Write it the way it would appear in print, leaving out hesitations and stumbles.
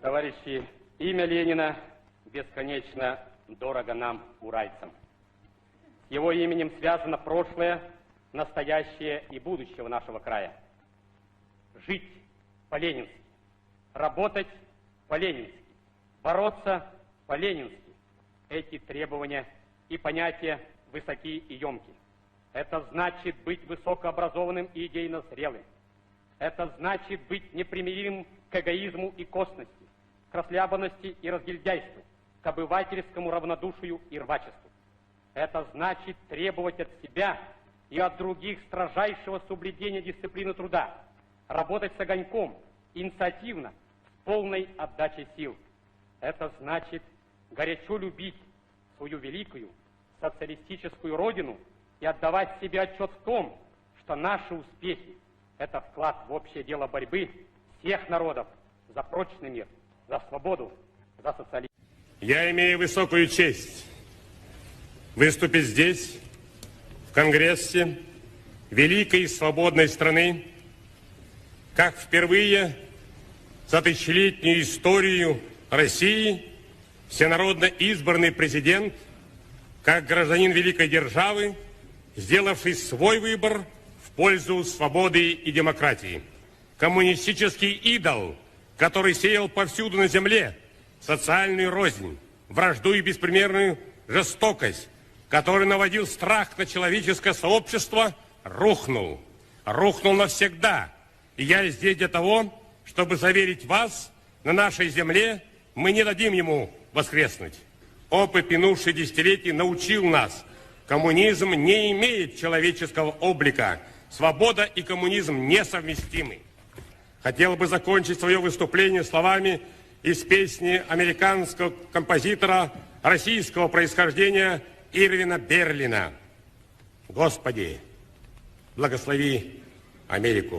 Товарищи, имя Ленина бесконечно дорого нам, уральцам. С его именем связано прошлое, настоящее и будущее нашего края. Жить по-ленински, работать по-ленински, бороться по-ленински. Эти требования и понятия высоки и емки. Это значит быть высокообразованным и идейно зрелым. Это значит быть непримиримым к эгоизму и косности, к расхлябанности и разгильдяйству, к обывательскому равнодушию и рвачеству. Это значит требовать от себя и от других строжайшего соблюдения дисциплины труда, работать с огоньком, инициативно, с полной отдачей сил. Это значит горячо любить свою великую социалистическую родину и отдавать себе отчет в том, что наши успехи – это вклад в общее дело борьбы всех народов за прочный мир, за свободу, за социализм. Я имею высокую честь выступить здесь, в Конгрессе великой и свободной страны, как впервые за тысячелетнюю историю России всенародно избранный президент, как гражданин великой державы, сделавший свой выбор в пользу свободы и демократии. Коммунистический идол, который сеял повсюду на земле социальную рознь, вражду и беспримерную жестокость, который наводил страх на человеческое сообщество, рухнул. Рухнул навсегда. И я здесь для того, чтобы заверить вас, на нашей земле мы не дадим ему воскреснуть. Опыт минувших десятилетий научил нас, коммунизм не имеет человеческого облика. Свобода и коммунизм несовместимы. Хотел бы закончить свое выступление словами из песни американского композитора российского происхождения Ирвина Берлина. Господи, благослови Америку.